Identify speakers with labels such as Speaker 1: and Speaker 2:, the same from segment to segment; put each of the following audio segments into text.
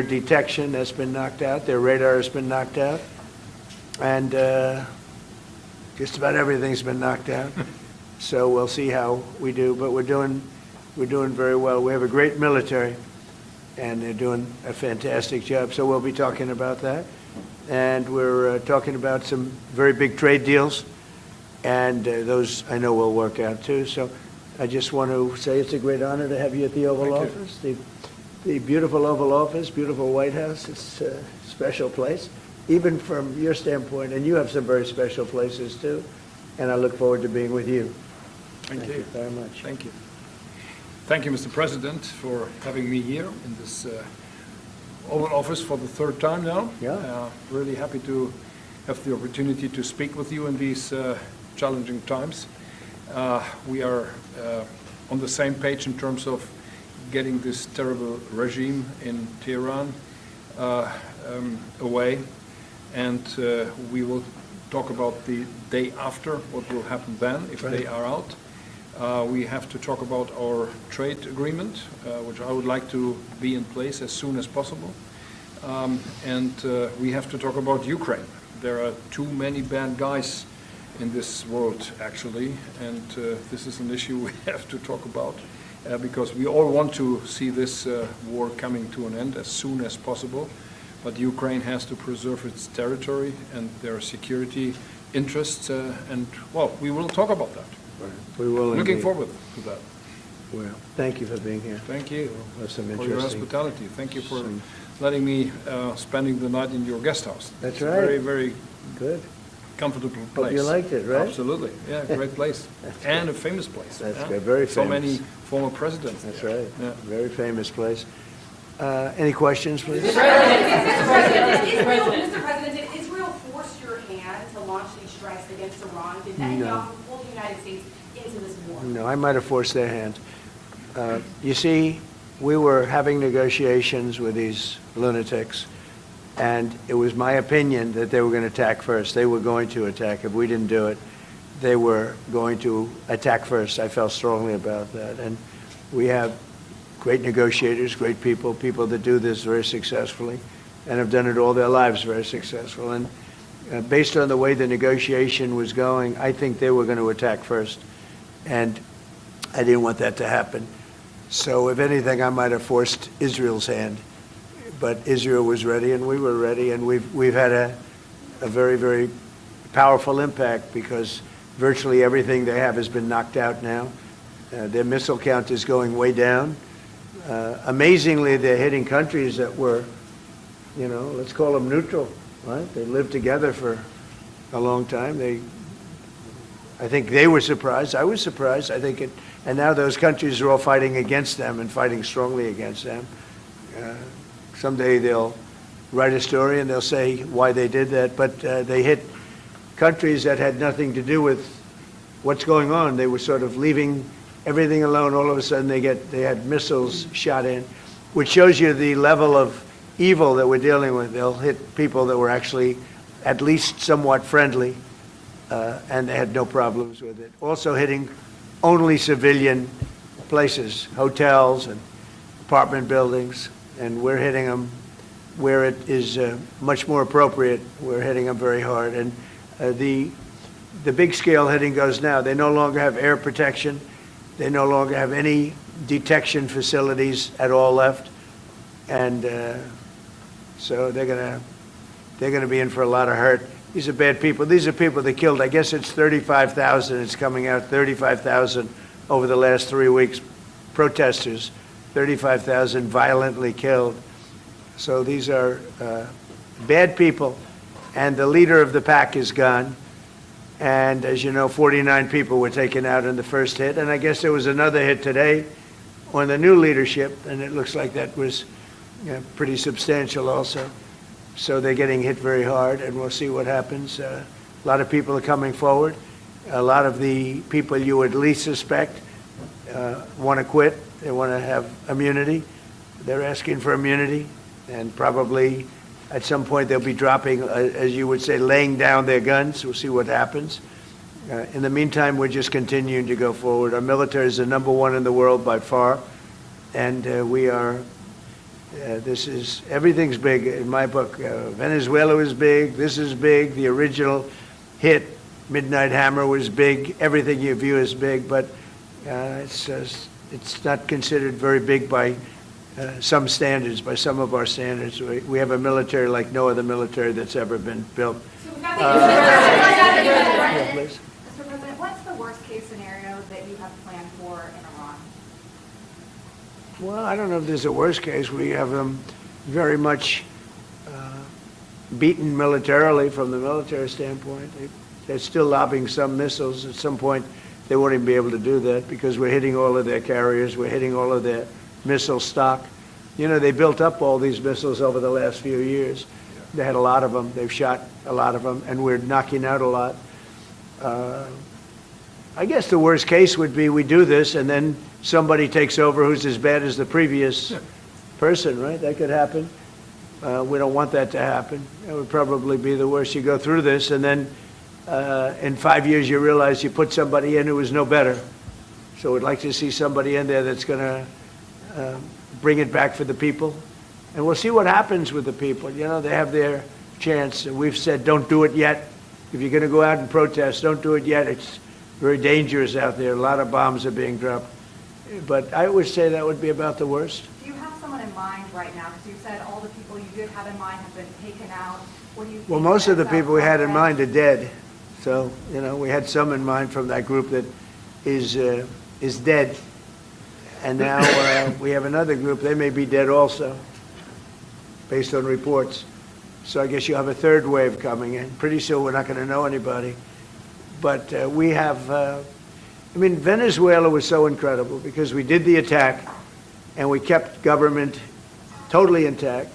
Speaker 1: detection that's been knocked out, their radar has been knocked out, and just about everything's been knocked out. So we'll see how we do, but we're doing very well. We have a great military, and they're doing a fantastic job. So we'll be talking about that, and we're talking about some very big trade deals, and those I know will work out too. So I just want to say it's a great honor to have you at the Oval Office, the beautiful Oval Office, beautiful White House. It's a special place, even from your standpoint, and you have some very special places too. And I look forward to being with you.
Speaker 2: Thank you
Speaker 1: very much.
Speaker 2: Thank you. Thank you, Mr. President, for having me here in this Oval Office for the third time now.
Speaker 1: Yeah.
Speaker 2: Really happy to have the opportunity to speak with you in these challenging times. We are on the same page in terms of getting this terrible regime in Tehran away, and we will talk about the day after, what will happen then if they are out. We have to talk about our trade agreement, which I would like to be in place as soon as possible. And we have to talk about Ukraine. There are too many bad guys in this world, actually, and this is an issue we have to talk about because we all want to see this war coming to an end as soon as possible. But Ukraine has to preserve its territory and their security interests, and, well, we will talk about that.
Speaker 1: We will.
Speaker 2: Looking forward to that.
Speaker 1: Well, thank you for being here.
Speaker 2: Thank you
Speaker 1: That's some
Speaker 2: for your
Speaker 1: interesting.
Speaker 2: hospitality. Thank you for letting me spending the night in your guest house.
Speaker 1: That's
Speaker 2: it's
Speaker 1: right.
Speaker 2: A very, very
Speaker 1: Good.
Speaker 2: comfortable place.
Speaker 1: Hope you liked it, right?
Speaker 2: Absolutely. Yeah, great place. And a famous place.
Speaker 1: That's
Speaker 2: yeah?
Speaker 1: good. Very
Speaker 2: So
Speaker 1: famous.
Speaker 2: many former presidents.
Speaker 1: That's
Speaker 2: there.
Speaker 1: right.
Speaker 2: Yeah.
Speaker 1: Very famous place. Any questions, please?
Speaker 3: Mr. President, did Israel force your hand to launch these strikes against Iran? Did Netanyahu pull the United States into this war?
Speaker 1: No, I might have forced their hand. You see, we were having negotiations with these lunatics, and it was my opinion that they were going to attack first. They were going to attack. If we didn't do it, they were going to attack first. I felt strongly about that. And we have great negotiators, great people that do this very successfully and have done it all their lives very successful. And based on the way the negotiation was going, I think they were going to attack first. And I didn't want that to happen. So if anything, I might have forced Israel's hand. But Israel was ready and we were ready, and we've had a very, very powerful impact because virtually everything they have has been knocked out now. Their missile count is going way down. Amazingly, they're hitting countries that were, let's call them neutral, right? They lived together for a long time. I think they were surprised. I was surprised. And now those countries are all fighting against them and fighting strongly against them. Someday they'll write a story and they'll say why they did that, but they hit countries that had nothing to do with what's going on. They were sort of leaving everything alone. All of a sudden they had missiles shot in, which shows you the level of evil that we're dealing with. They'll hit people that were actually at least somewhat friendly, and they had no problems with it. Also hitting only civilian places, hotels and apartment buildings, and we're hitting them where it is much more appropriate. We're hitting them very hard. And the big scale hitting goes now. They no longer have air protection. They no longer have any detection facilities at all left. And so they're gonna be in for a lot of hurt. These are bad people. These are people that killed. I guess it's 35,000. It's coming out 35,000 over the last 3 weeks. Protesters, 35,000 violently killed. So these are bad people, and the leader of the pack is gone. And as you know, 49 people were taken out in the first hit, and I guess there was another hit today on the new leadership, and it looks like that was pretty substantial also. So they're getting hit very hard, and we'll see what happens. A lot of people are coming forward. A lot of the people you would least suspect want to quit. They want to have immunity. They're asking for immunity, and probably at some point they'll be dropping, as you would say, laying down their guns. We'll see what happens. In the meantime, we're just continuing to go forward. Our military is the #1 in the world by far, and we are Everything's big in my book. Venezuela was big, this is big, the original hit, Midnight Hammer, was big, everything you view is big, but it's not considered very big by some standards, by some of our standards. We have a military like no other military that's ever been built.
Speaker 4: Yeah, please. Mr. President, what's the worst-case scenario that you have planned for in Iran?
Speaker 1: Well, I don't know if there's a worst case. We have them very much beaten militarily from the military standpoint. They're still lobbing some missiles. At some point, they won't even be able to do that because we're hitting all of their carriers. We're hitting all of their missile stock. You know, they built up all these missiles over the last few years. They had a lot of them. They've shot a lot of them, and we're knocking out a lot. I guess the worst case would be we do this, and then somebody takes over who's as bad as the previous person, right? That could happen. We don't want that to happen. That would probably be the worst. You go through this, and then in 5 years you realize you put somebody in who was no better. So we'd like to see somebody in there that's going to bring it back for the people. And we'll see what happens with the people. You know, they have their chance. And we've said, don't do it yet. If you're going to go out and protest, don't do it yet. It's very dangerous out there. A lot of bombs are being dropped. But I would say that would be about the worst.
Speaker 4: Do you have someone in mind right now? Because you said all the people you did have in mind have been taken out. What do you think?
Speaker 1: Well, most of the people we had in mind are dead. So, you know, we had some in mind from that group that is dead. And now we have another group. They may be dead also, based on reports. So I guess you have a third wave coming in. Pretty soon we're not going to know anybody. But we have, I mean, Venezuela was so incredible because we did the attack and we kept government totally intact.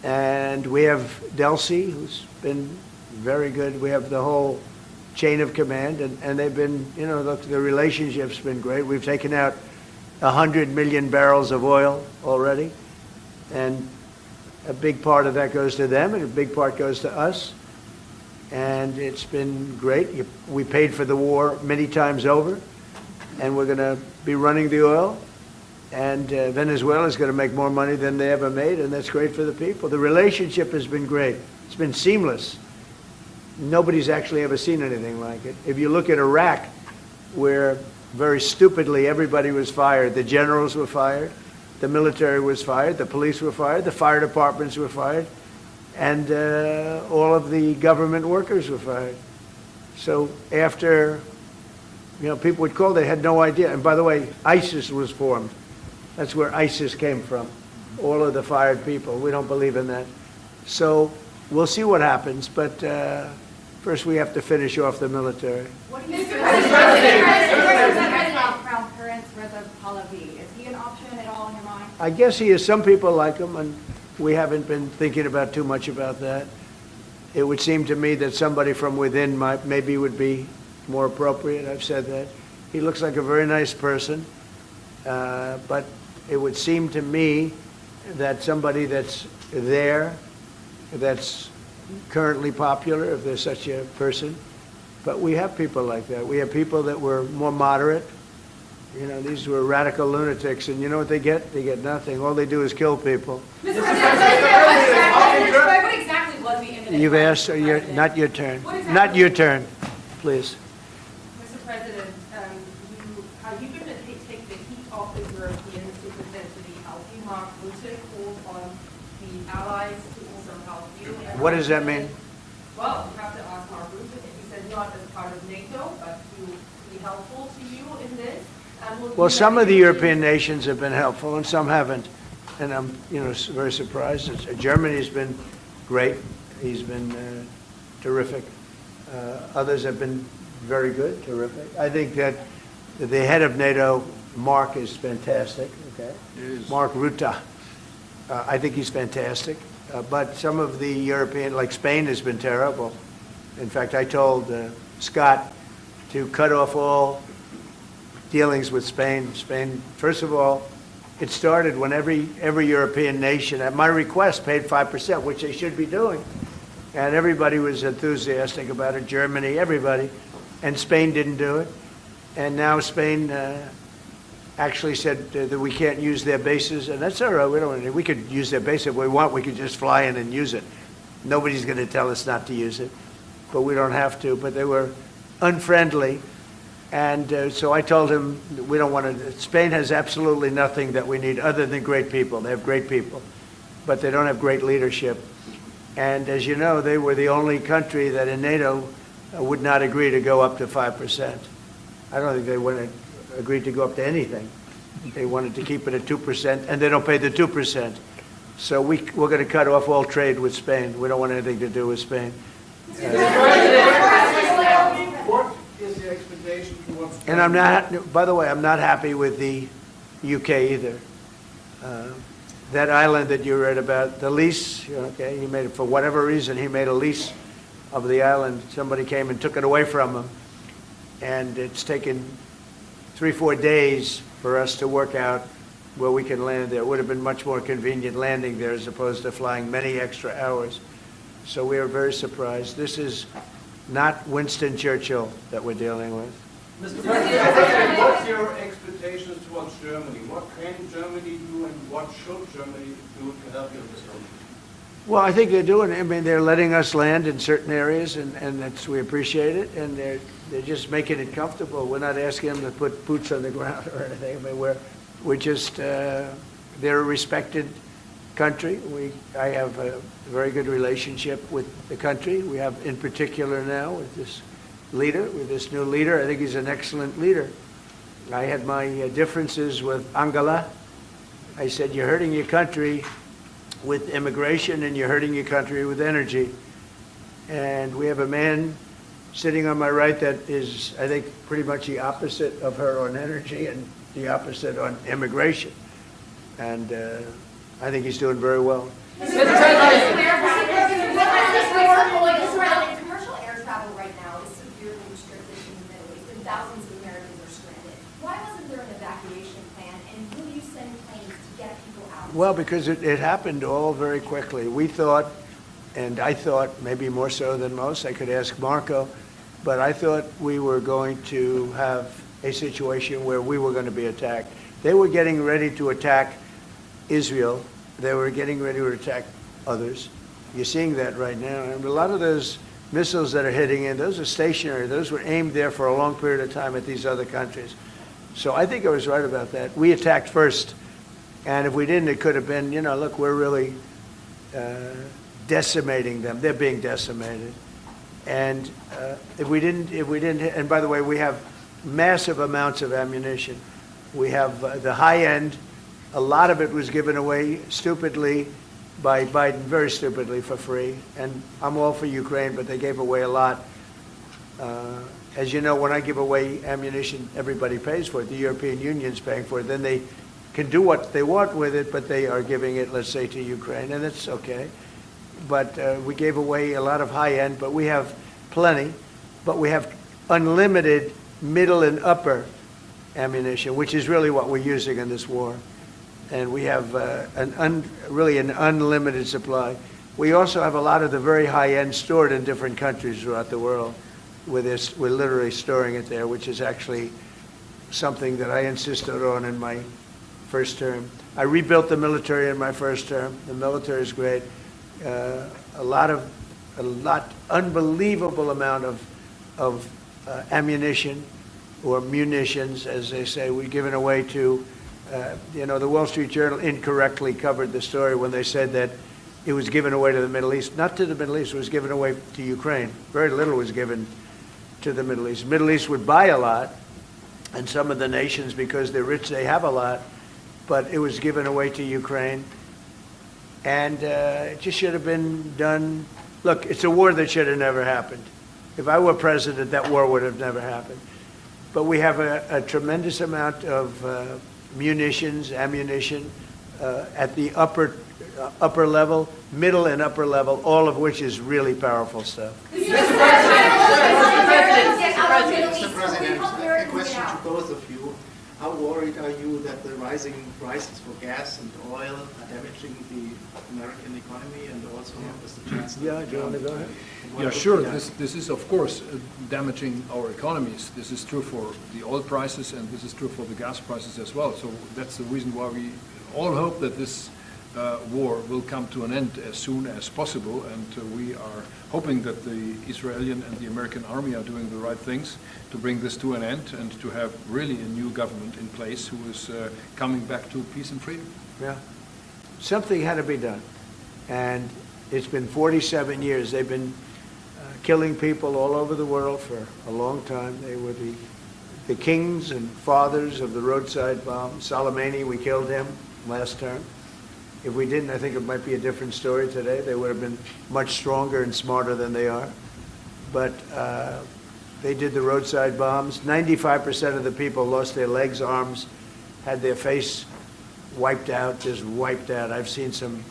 Speaker 1: And we have Delcy, who's been very good. We have the whole chain of command, and they've been, you know, look, the relationship's been great. We've taken out 100 million barrels of oil already, and a big part of that goes to them, and a big part goes to us. And it's been great. We paid for the war many times over, and we're going to be running the oil. And Venezuela is going to make more money than they ever made, and that's great for the people. The relationship has been great. It's been seamless. Nobody's actually ever seen anything like it. If you look at Iraq, where very stupidly everybody was fired, the generals were fired, the military was fired, the police were fired, the fire departments were fired, and all of the government workers were fired. So after, you know, people would call, they had no idea. And by the way, ISIS was formed. That's where ISIS came from, all of the fired people. We don't believe in that. So we'll see what happens, but first we have to finish off the military.
Speaker 4: What do you think about Crown Prince Reza Pahlavi? Is he an option at all in your mind?
Speaker 1: I guess he is. Some people like him, and we haven't been thinking about too much about that. It would seem to me that somebody from within maybe would be more appropriate. I've said that. He looks like a very nice person, but it would seem to me that somebody that's there, that's currently popular, if there's such a person. But we have people like that. We have people that were more moderate. You know, these were radical lunatics, and you know what they get? They get nothing. All they do is kill people.
Speaker 3: Mr. President, what exactly was the imminent?
Speaker 1: You've asked, not your turn. Not your turn, please.
Speaker 3: Mr. President, you're going to take the heat off the Europeans to potentially help you. Mark Rutte called on the allies to also help you.
Speaker 1: What does that mean?
Speaker 3: Well, you have to ask Mark Rutte. He said not as part of NATO, but to be helpful to you in this.
Speaker 1: Well, some of the European nations have been helpful and some haven't. And I'm, you know, very surprised. Germany's been great. He's been terrific. Others have been very good, terrific. I think that the head of NATO, Mark, is fantastic. Okay, Mark Rutte. I think he's fantastic. But some of the European, like Spain, has been terrible. In fact, I told Scott to cut off all dealings with Spain. Spain, first of all, it started when every European nation, at my request, paid 5%, which they should be doing. And everybody was enthusiastic about it, Germany, everybody. And Spain didn't do it. And now Spain actually said that we can't use their bases, and that's all right. We could use their base if we want. We could just fly in and use it. Nobody's going to tell us not to use it, but we don't have to. But they were unfriendly, and so I told him we don't want to. Spain has absolutely nothing that we need other than great people. They have great people, but they don't have great leadership. And as you know, they were the only country that in NATO would not agree to go up to 5%. I don't think they agreed to go up to anything. They wanted to keep it at 2%, and they don't pay the 2%. So we're going to cut off all trade with Spain. We don't want anything to do with Spain.
Speaker 5: What is the expectation towards?
Speaker 1: And I'm not, by the way, I'm not happy with the UK either. That island that you read about, the lease, okay, he made it, for whatever reason, he made a lease of the island. Somebody came and took it away from him. And it's taken 3-4 days for us to work out where we can land there. It would have been much more convenient landing there as opposed to flying many extra hours. So we are very surprised. This is not Winston Churchill that we're dealing with.
Speaker 5: Mr. President, what's your expectations towards Germany? What can Germany do and what should Germany do to help you in this moment?
Speaker 1: Well, I think they're doing it. I mean, they're letting us land in certain areas, and we appreciate it, and they're just making it comfortable. We're not asking them to put boots on the ground or anything. I mean, we're just, they're a respected country. I have a very good relationship with the country. We have, in particular now, with this leader, with this new leader. I think he's an excellent leader. I had my differences with Angela. I said, you're hurting your country with immigration and you're hurting your country with energy. And we have a man sitting on my right that is, I think, pretty much the opposite of her on energy and the opposite on immigration. And I think he's doing very well.
Speaker 6: Commercial air travel right now is severely restricted in the Middle East, and thousands of Americans are stranded. Why wasn't there an evacuation plan, and will you send planes to get people out?
Speaker 1: Well, because it happened all very quickly. We thought, and I thought maybe more so than most, I could ask Marco, but I thought we were going to have a situation where we were going to be attacked. They were getting ready to attack Israel. They were getting ready to attack others. You're seeing that right now. And a lot of those missiles that are hitting in, those are stationary. Those were aimed there for a long period of time at these other countries. So I think I was right about that. We attacked first. And if we didn't, it could have been, look, we're really decimating them. They're being decimated. And if we didn't, and by the way, we have massive amounts of ammunition. We have the high end. A lot of it was given away stupidly by Biden, very stupidly, for free. And I'm all for Ukraine, but they gave away a lot. As you know, when I give away ammunition, everybody pays for it. The European Union's paying for it. Then they can do what they want with it, but they are giving it, let's say, to Ukraine, and it's okay. But we gave away a lot of high end, but we have plenty. But we have unlimited middle and upper ammunition, which is really what we're using in this war. And we have really an unlimited supply. We also have a lot of the very high end stored in different countries throughout the world. We're literally storing it there, which is actually something that I insisted on in my first term. I rebuilt the military in my first term. The military is great. Unbelievable amount of ammunition, or munitions, as they say, we've given away to. The Wall Street Journal incorrectly covered the story when they said that it was given away to the Middle East. Not to the Middle East, it was given away to Ukraine. Very little was given to the Middle East. The Middle East would buy a lot, and some of the nations, because they're rich, they have a lot, but it was given away to Ukraine. And it just should have been done. Look, it's a war that should have never happened. If I were president, that war would have never happened. But we have a tremendous amount of munitions, ammunition at the upper level, middle and upper level, all of which is really powerful stuff.
Speaker 7: Mr. President, a question to both of you. How worried are you that the rising prices for gas and oil are damaging the American economy and also Mr. Chancellor?
Speaker 1: Yeah, do you want to go ahead?
Speaker 2: Yeah, sure. This is, of course, damaging our economies. This is true for the oil prices, and this is true for the gas prices as well. So that's the reason why we all hope that this war will come to an end as soon as possible, and we are hoping that the Israeli and the American army are doing the right things to bring this to an end and to have really a new government in place who is coming back to peace and freedom.
Speaker 1: Yeah. Something had to be done. And it's been 47 years. They've been killing people all over the world for a long time. They were the kings and fathers of the roadside bomb. Soleimani, we killed him last term. If we didn't, I think it might be a different story today. They would have been much stronger and smarter than they are. But they did the roadside bombs. 95% of the people lost their legs, arms, had their face wiped out, just wiped out. I've seen some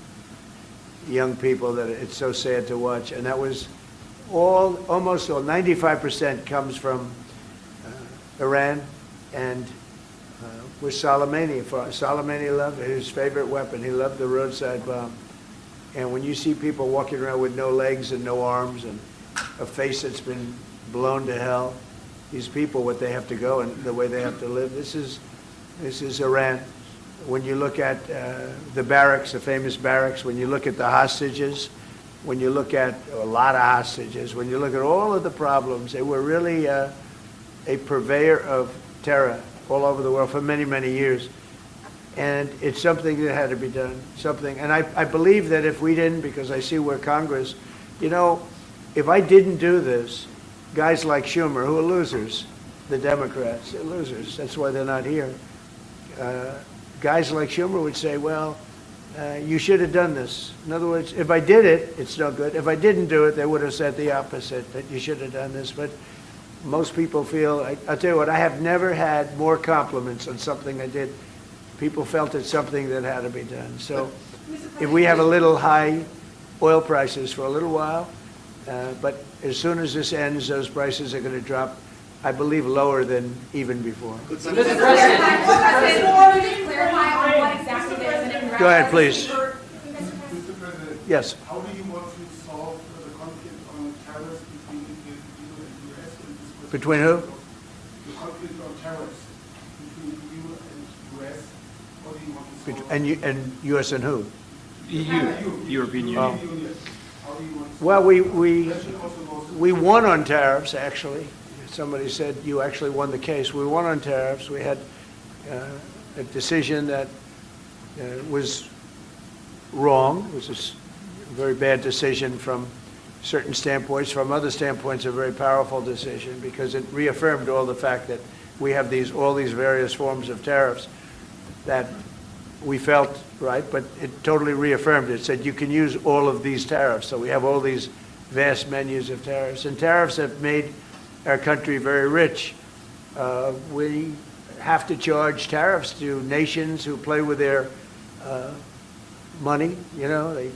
Speaker 1: young people that it's so sad to watch. And that was almost all, 95% comes from Iran and with Soleimani. Soleimani loved his favorite weapon. He loved the roadside bomb. And when you see people walking around with no legs and no arms and a face that's been blown to hell, these people, what they have to go and the way they have to live, this is Iran. When you look at the barracks, the famous barracks, when you look at the hostages, when you look at a lot of hostages, when you look at all of the problems, they were really a purveyor of terror all over the world for many, many years. And it's something that had to be done, something. And I believe that if we didn't, because I see where Congress, you know, if I didn't do this, guys like Schumer, who are losers, the Democrats, they're losers. That's why they're not here. Guys like Schumer would say, well, you should have done this. In other words, if I did it, it's no good. If I didn't do it, they would have said the opposite, that you should have done this. But most people feel, I'll tell you what, I have never had more compliments on something I did. People felt it's something that had to be done. So if we have a little high oil prices for a little while, but as soon as this ends, those prices are going to drop, I believe, lower than even before.
Speaker 6: Mr. President, clarify on what exactly there is in
Speaker 1: Go ahead, please.
Speaker 6: Mr.
Speaker 8: Mr. President,
Speaker 1: Yes.
Speaker 8: how do you want to solve the conflict on tariffs between the EU and the US? in this question?
Speaker 1: Between who?
Speaker 8: The conflict on tariffs between the EU and US. How do you want to solve
Speaker 1: And U.S. and who?
Speaker 2: EU, European Union.
Speaker 1: Oh.
Speaker 8: Union? How do you want to
Speaker 1: Well,
Speaker 8: solve
Speaker 1: we won on tariffs, actually. Somebody said you actually won the case. We won on tariffs. We had a decision that was wrong. It was a very bad decision from certain standpoints. From other standpoints, a very powerful decision because it reaffirmed all the fact that we have all these various forms of tariffs that we felt right, but it totally reaffirmed it. It said you can use all of these tariffs. So we have all these vast menus of tariffs. And tariffs have made our country very rich. We have to charge tariffs to nations who play with their money. You know, they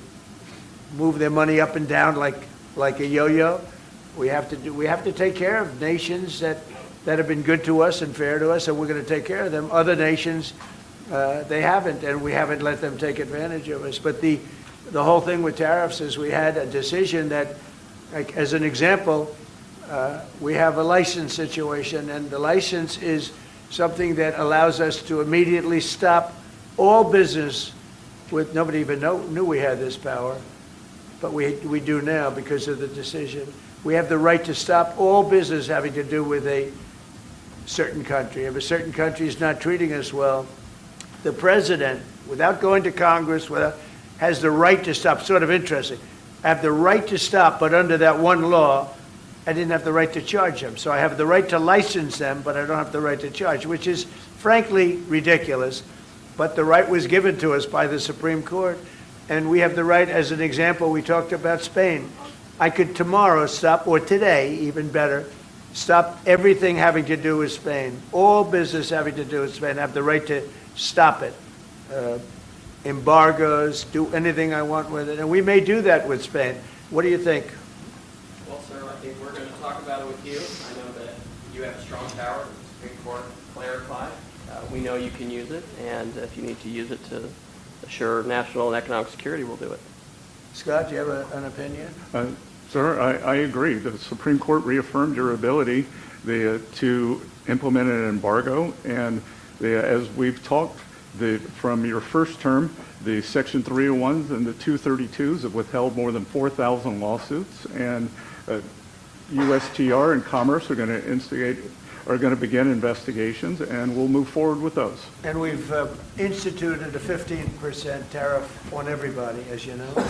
Speaker 1: move their money up and down like a yo-yo. We have to take care of nations that have been good to us and fair to us, and we're going to take care of them. Other nations, they haven't, and we haven't let them take advantage of us. But the whole thing with tariffs is we had a decision that, like, as an example, we have a license situation, and the license is something that allows us to immediately stop all business with, nobody even knew we had this power, but we do now because of the decision. We have the right to stop all business having to do with a certain country. If a certain country is not treating us well, the president, without going to Congress, has the right to stop. Sort of interesting. I have the right to stop, but under that one law, I didn't have the right to charge them. So I have the right to license them, but I don't have the right to charge, which is frankly ridiculous. But the right was given to us by the Supreme Court. And we have the right, as an example, we talked about Spain. I could tomorrow stop, or today, even better, stop everything having to do with Spain. All business having to do with Spain. I have the right to stop it. Embargoes, do anything I want with it. And we may do that with Spain. What do you think?
Speaker 9: Well, sir, I think we're going to talk about it with you. I know that you have strong power. The Supreme Court clarified. We know you can use it, and if you need to use it to assure national and economic security, we'll do it.
Speaker 1: Scott, do you have an opinion?
Speaker 10: Sir, I agree. The Supreme Court reaffirmed your ability to implement an embargo, and as we've talked, from your first term, the Section 301s and the 232s have withheld more than 4,000 lawsuits, and USTR and Commerce are going to begin investigations, and we'll move forward with those.
Speaker 1: And we've instituted a 15% tariff on everybody, as you know,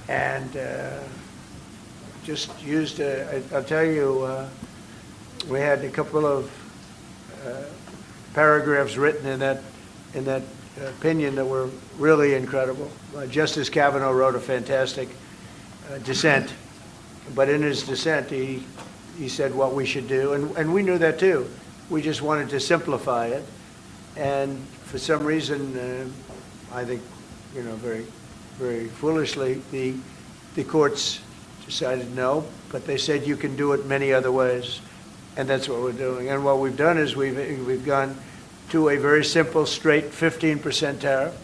Speaker 1: and just used, I'll tell you, we had a couple of paragraphs written in that opinion that were really incredible. Justice Kavanaugh wrote a fantastic dissent, but in his dissent, he said what we should do, and we knew that too. We just wanted to simplify it, and for some reason, I think, very, very foolishly, the courts decided no, but they said you can do it many other ways, and that's what we're doing. And what we've done is we've gone to a very simple, straight 15% tariff.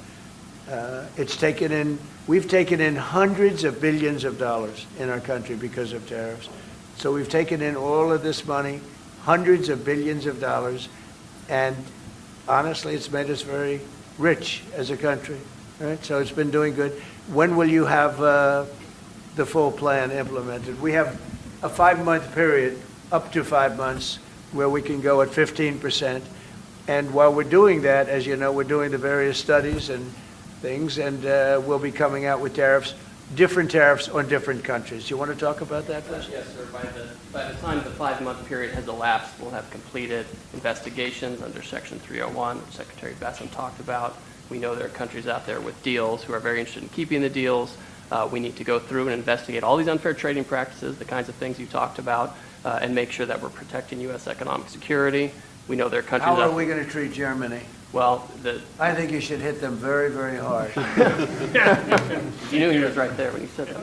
Speaker 1: We've taken in hundreds of billions of dollars in our country because of tariffs. So we've taken in all of this money, hundreds of billions of dollars, and honestly, it's made us very rich as a country. Right? So it's been doing good. When will you have the full plan implemented? We have a 5-month period, up to 5 months, where we can go at 15%. And while we're doing that, as you know, we're doing the various studies and things, and we'll be coming out with different tariffs on different countries. You want to talk about that first?
Speaker 9: Yes, sir. By the time the 5-month period has elapsed, we'll have completed investigations under Section 301, which Secretary Bessent talked about. We know there are countries out there with deals who are very interested in keeping the deals. We need to go through and investigate all these unfair trading practices, the kinds of things you talked about, and make sure that we're protecting U.S. economic security. We know there are countries.
Speaker 1: How are we going to treat Germany?
Speaker 9: Well,
Speaker 1: I think you should hit them very, very hard.
Speaker 9: You knew he was right there when you said that.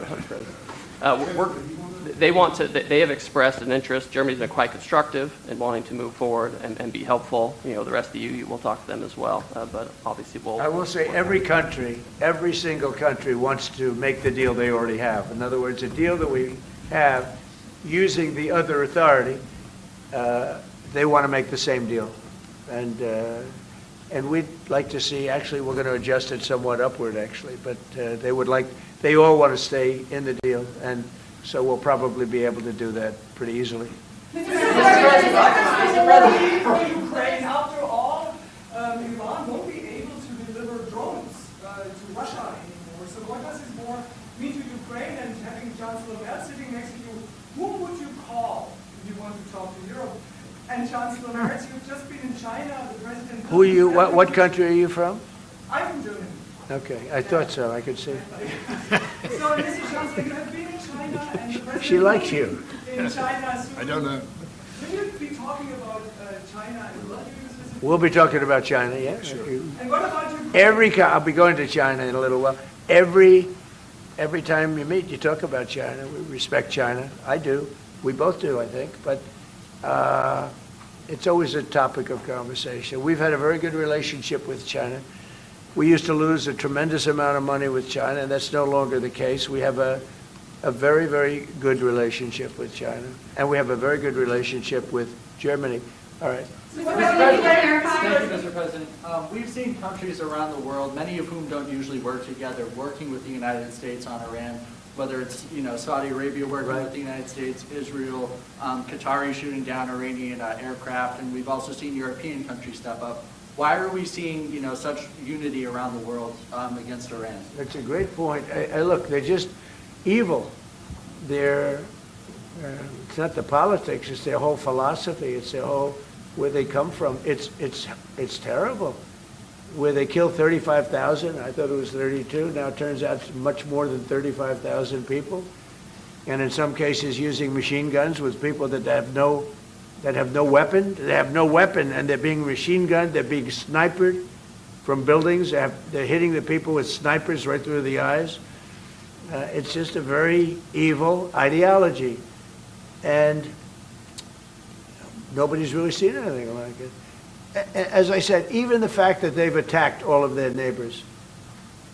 Speaker 9: They have expressed an interest. Germany's been quite constructive in wanting to move forward and be helpful. The rest of you will talk to them as well. But obviously
Speaker 1: I will say every single country wants to make the deal they already have. In other words, a deal that we have using the other authority, they want to make the same deal. And we'd like to see, actually, we're going to adjust it somewhat upward, actually, but they all want to stay in the deal, and so we'll probably be able to do that pretty easily.
Speaker 8: Mr. President, for Ukraine, after all, Iran won't be able to deliver drones to Russia anymore. So what does this more mean to Ukraine? And having Chancellor Merz sitting next to you, whom would you call if you want to talk to Europe? And Chancellor Merz, you've just been in China, the president...
Speaker 1: Who are you, what country are you from?
Speaker 8: I'm from Germany.
Speaker 1: Okay, I thought so, I could see.
Speaker 8: So, Mr. Chancellor, you have been in China, and the president...
Speaker 1: She likes you.
Speaker 8: In China soon.
Speaker 2: I don't know.
Speaker 8: Will you be talking about China and what you specifically?
Speaker 1: We'll be talking about China, yeah.
Speaker 8: Sure. And what about you?
Speaker 1: I'll be going to China in a little while. Every time you meet, you talk about China. We respect China. I do. We both do, I think. But it's always a topic of conversation. We've had a very good relationship with China. We used to lose a tremendous amount of money with China, and that's no longer the case. We have a very, very good relationship with China, and we have a very good relationship with Germany. All right.
Speaker 7: Thank you, Mr. President. We've seen countries around the world, many of whom don't usually work together, working with the United States on Iran, whether it's Saudi Arabia working with the United States, Israel, Qatari shooting down Iranian aircraft, and we've also seen European countries step up. Why are we seeing such unity around the world against Iran?
Speaker 1: That's a great point. Look, they're just evil. It's not the politics, it's their whole philosophy, it's their whole, where they come from. It's terrible. Where they killed 35,000, I thought it was 32, now it turns out it's much more than 35,000 people. And in some cases using machine guns with people that have no weapon. They have no weapon, and they're being machine gunned, they're being sniped from buildings, they're hitting the people with snipers right through the eyes. It's just a very evil ideology, and nobody's really seen anything like it. as I said, even the fact that they've attacked all of their neighbors,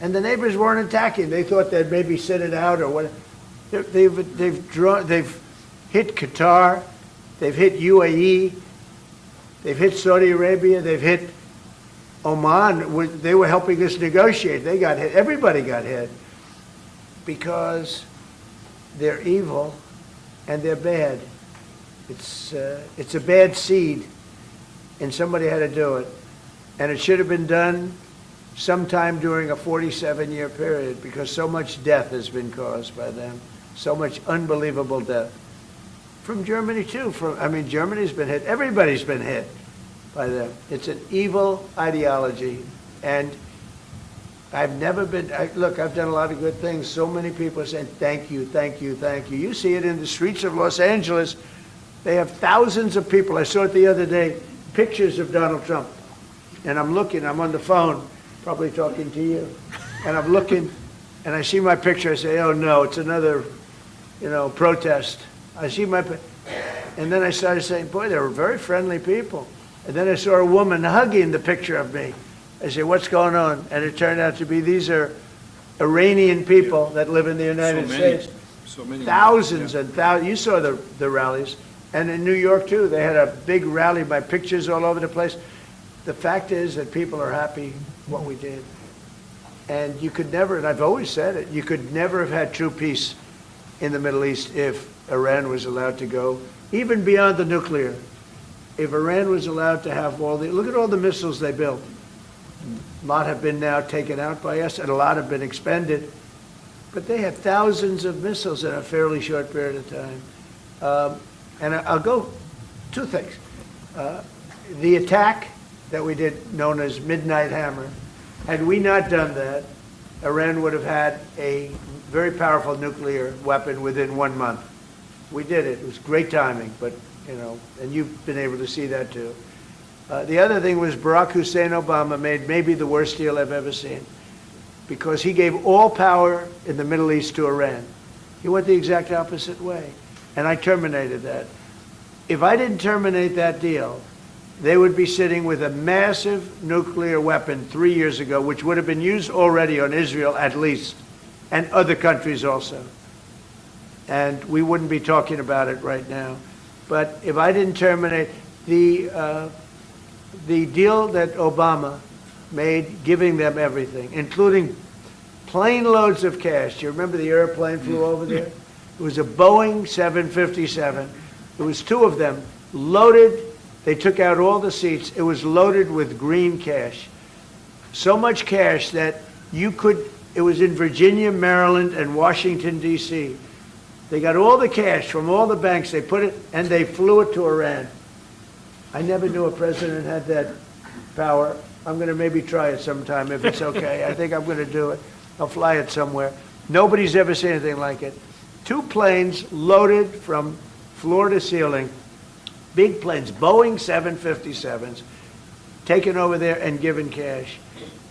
Speaker 1: and the neighbors weren't attacking. They thought they'd maybe sit it out or what. They've hit Qatar, they've hit UAE, they've hit Saudi Arabia, they've hit Oman. They were helping us negotiate. They got hit. Everybody got hit because they're evil and they're bad. It's a bad seed, and somebody had to do it. And it should have been done sometime during a 47-year period because so much death has been caused by them, so much unbelievable death. From Germany, too. Germany's been hit. Everybody's been hit by them. It's an evil ideology, and I've never been, look, I've done a lot of good things. So many people are saying, thank you, thank you, thank you. You see it in the streets of Los Angeles. They have thousands of people. I saw it the other day, pictures of Donald Trump. And I'm looking, I'm on the phone, probably talking to you. And I'm looking, and I see my picture. I say, oh, no, it's another, protest. I see and then I started saying, boy, they were very friendly people. And then I saw a woman hugging the picture of me. I said, what's going on? And it turned out to be these are Iranian people that live in the United States.
Speaker 2: So many.
Speaker 1: Thousands and thousands. You saw the rallies. And in New York, too, they had a big rally by pictures all over the place. The fact is that people are happy what we did. And you could never, and I've always said it, you could never have had true peace in the Middle East if Iran was allowed to go, even beyond the nuclear. If Iran was allowed to have look at all the missiles they built. A lot have been now taken out by us, and a lot have been expended. But they have thousands of missiles in a fairly short period of time. And I'll go two things. The attack that we did, known as Midnight Hammer, had we not done that, Iran would have had a very powerful nuclear weapon within 1 month. We did it. It was great timing, but, and you've been able to see that too. The other thing was Barack Hussein Obama made maybe the worst deal I've ever seen because he gave all power in the Middle East to Iran. He went the exact opposite way, and I terminated that. If I didn't terminate that deal, they would be sitting with a massive nuclear weapon 3 years ago, which would have been used already on Israel at least, and other countries also. And we wouldn't be talking about it right now. But if I didn't terminate the deal that Obama made, giving them everything, including plane loads of cash. Do you remember the airplane flew over there? It was a Boeing 757. There was two of them, loaded. They took out all the seats. It was loaded with green cash. So much cash that it was in Virginia, Maryland, and Washington, D.C. They got all the cash from all the banks. They put it, and they flew it to Iran. I never knew a president had that power. I'm going to maybe try it sometime if it's okay. I think I'm going to do it. I'll fly it somewhere. Nobody's ever seen anything like it. 2 planes loaded from floor to ceiling, big planes, Boeing 757s, taken over there and given cash.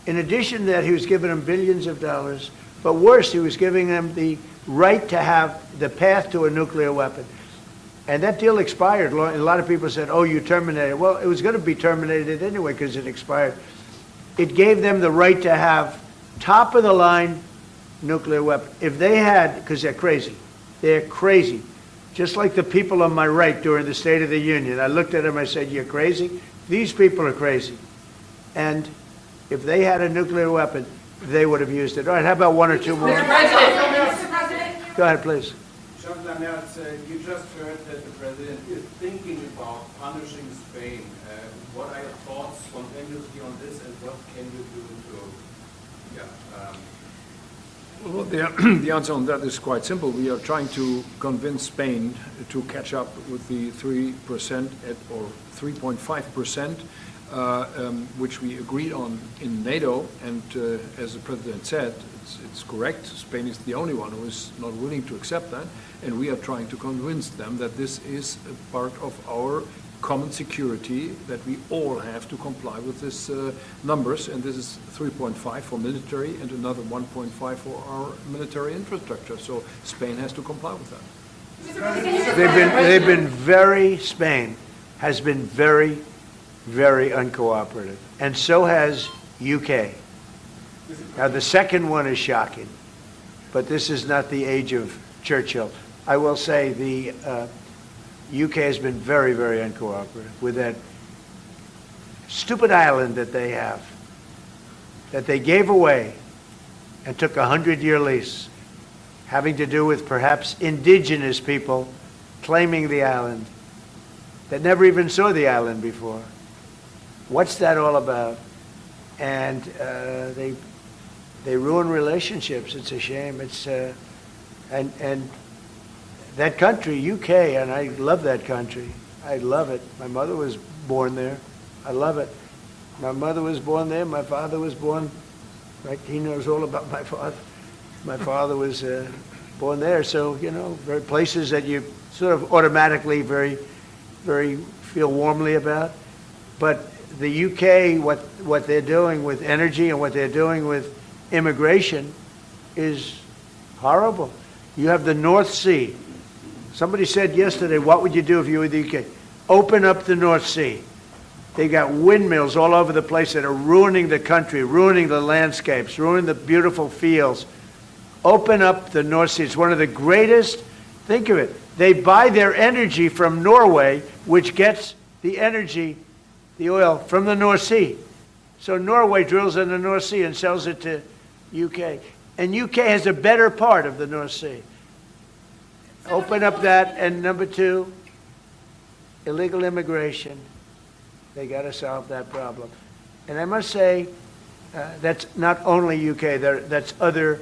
Speaker 1: In addition to that, he was giving them billions of dollars. But worse, he was giving them the right to have the path to a nuclear weapon. And that deal expired. A lot of people said, oh, you terminated it. Well, it was going to be terminated anyway because it expired. It gave them the right to have top-of-the-line nuclear weapon. If they had, because they're crazy, just like the people on my right during the State of the Union. I looked at them, I said, you're crazy? These people are crazy. And if they had a nuclear weapon, they would have used it. All right, how about 1 or 2 more?
Speaker 3: Mr. President.
Speaker 1: Go ahead, please.
Speaker 5: Chancellor Merz, you just heard that the president is thinking about punishing Spain. What are your thoughts spontaneously on this, and what can you do to,
Speaker 2: Well, the answer on that is quite simple. We are trying to convince Spain to catch up with the 3% or 3.5%, which we agreed on in NATO. And as the president said, it's correct. Spain is the only one who is not willing to accept that. And we are trying to convince them that this is a part of our common security, that we all have to comply with these numbers, and this is 3.5 for military and another 1.5 for our military infrastructure. So Spain has to comply with that.
Speaker 1: Spain has been very very uncooperative. And so has UK. Now, the second one is shocking, but this is not the age of Churchill. I will say the UK has been very, very uncooperative with that stupid island that they have, that they gave away and took a 100-year lease, having to do with perhaps indigenous people claiming the island that never even saw the island before. What's that all about? And they ruin relationships. It's a shame. It's and that country, UK, and I love that country. I love it. My mother was born there. I love it. My mother was born there. My father was born. Right? He knows all about my father. My father was born there. So, you know, very places that you sort of automatically very feel warmly about. But the UK, what they're doing with energy and what they're doing with immigration is horrible. You have the North Sea. Somebody said yesterday, what would you do if you were the UK? Open up the North Sea. They got windmills all over the place that are ruining the country, ruining the landscapes, ruining the beautiful fields. Open up the North Sea. It's one of the greatest, think of it, they buy their energy from Norway, which gets the energy, the oil, from the North Sea. So Norway drills in the North Sea and sells it to UK. And UK has a better part of the North Sea. Open up that. And number two, illegal immigration. They got to solve that problem. And I must say, that's not only UK, that's other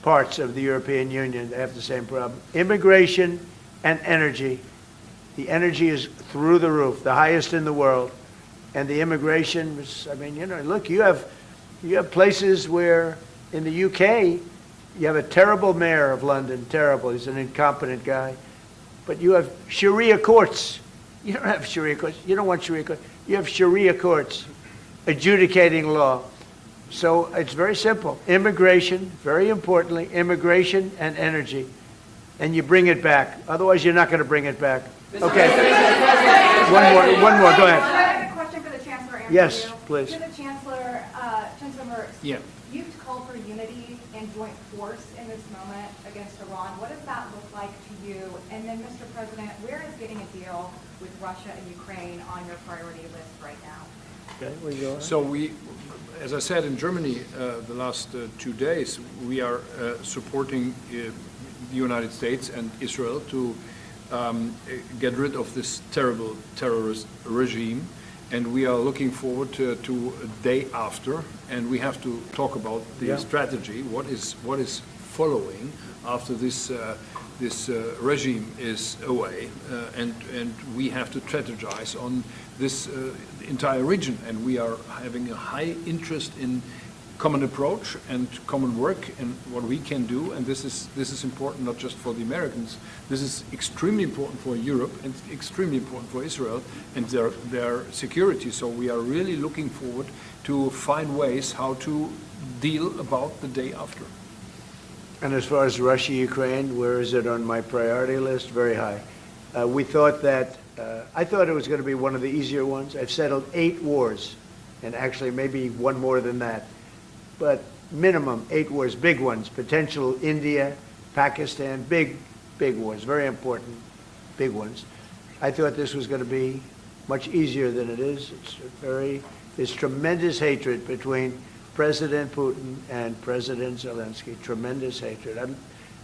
Speaker 1: parts of the European Union that have the same problem. Immigration and energy. The energy is through the roof, the highest in the world. And the immigration is, I mean, you know, look, you have places where in the UK, you have a terrible mayor of London, terrible, he's an incompetent guy. But you have Sharia courts. You don't have Sharia courts. You don't want Sharia courts. You have Sharia courts adjudicating law. So it's very simple. Immigration, very importantly, immigration and energy. And you bring it back. Otherwise, you're not going to bring it back. Okay. One more. Go ahead.
Speaker 4: I have a question for the Chancellor.
Speaker 1: Yes, please.
Speaker 4: To the Chancellor, Chancellor Merz.
Speaker 2: Yeah.
Speaker 4: You've called for unity and joint force in this moment against Iran. What does that look like to you? And then, Mr. President, where is getting a deal with Russia and Ukraine on your priority list right now?
Speaker 1: Okay, where you going?
Speaker 2: So we, as I said in Germany the last 2 days, we are supporting the United States and Israel to get rid of this terrible terrorist regime. And we are looking forward to a day after, and we have to talk about the strategy. What is following after this regime is away, and we have to strategize on this entire region. And we are having a high interest in common approach and common work and what we can do. And this is important not just for the Americans. This is extremely important for Europe and extremely important for Israel and their security. So we are really looking forward to find ways how to deal about the day after.
Speaker 1: And as far as Russia, Ukraine, where is it on my priority list? Very high. We thought that, I thought it was going to be one of the easier ones. I've settled 8 wars, and actually maybe one more than that. But minimum 8 wars, big ones, potential India, Pakistan, big wars, very important, big ones. I thought this was going to be much easier than it is. There's tremendous hatred between President Putin and President Zelensky, tremendous hatred.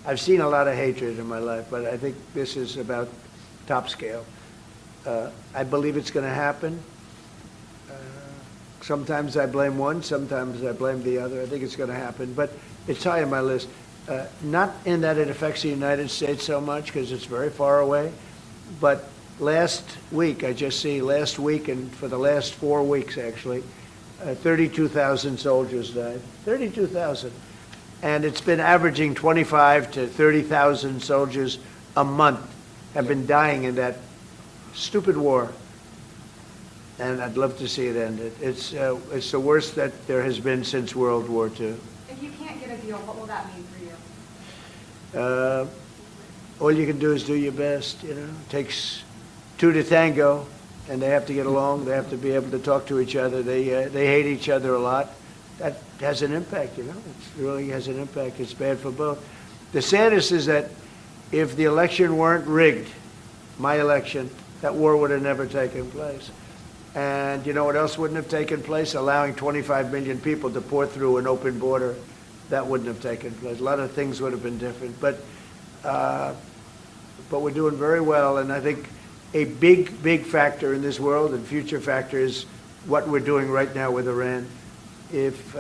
Speaker 1: I've seen a lot of hatred in my life, but I think this is about top scale. I believe it's going to happen. Sometimes I blame one, sometimes I blame the other. I think it's going to happen, but it's high on my list. Not in that it affects the United States so much, because it's very far away, but last week and for the last 4 weeks actually, 32,000 soldiers died. 32,000. And it's been averaging 25 to 30,000 soldiers a month have been dying in that stupid war. And I'd love to see it ended. It's the worst that there has been since World War II.
Speaker 4: If you can't get a deal, what will that mean for you?
Speaker 1: All you can do is do your best, you know. It takes 2 to tango. and they have to get along. They have to be able to talk to each other. They hate each other a lot. That has an impact, you know. It really has an impact. It's bad for both. The saddest is that if the election weren't rigged, my election, that war would have never taken place. And you know what else wouldn't have taken place? Allowing 25 million people to pour through an open border, that wouldn't have taken place. A lot of things would have been different. But we're doing very well, and I think a big factor in this world and future factor is what we're doing right now with Iran. If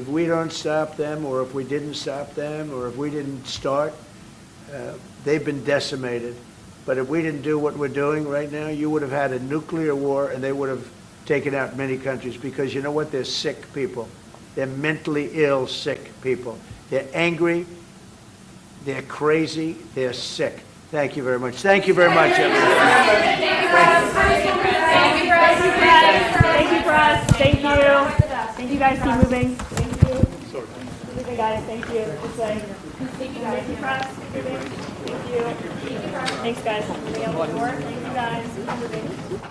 Speaker 1: we don't stop them, or if we didn't stop them, or if we didn't start, they've been decimated. But if we didn't do what we're doing right now, you would have had a nuclear war, and they would have taken out many countries, because you know what? They're sick people. They're mentally ill, sick people. They're angry. They're crazy. They're sick. Thank you very much. Thank you very much, everyone.
Speaker 11: Thank you, Press. Thank you, Press. Thank you. Thank you, guys. Keep moving. Thank you. Got it. Thank you. This way. Thank you, Press. Keep moving. Thank you. Thanks, guys. Moving out the door. Thank you, guys. Keep moving.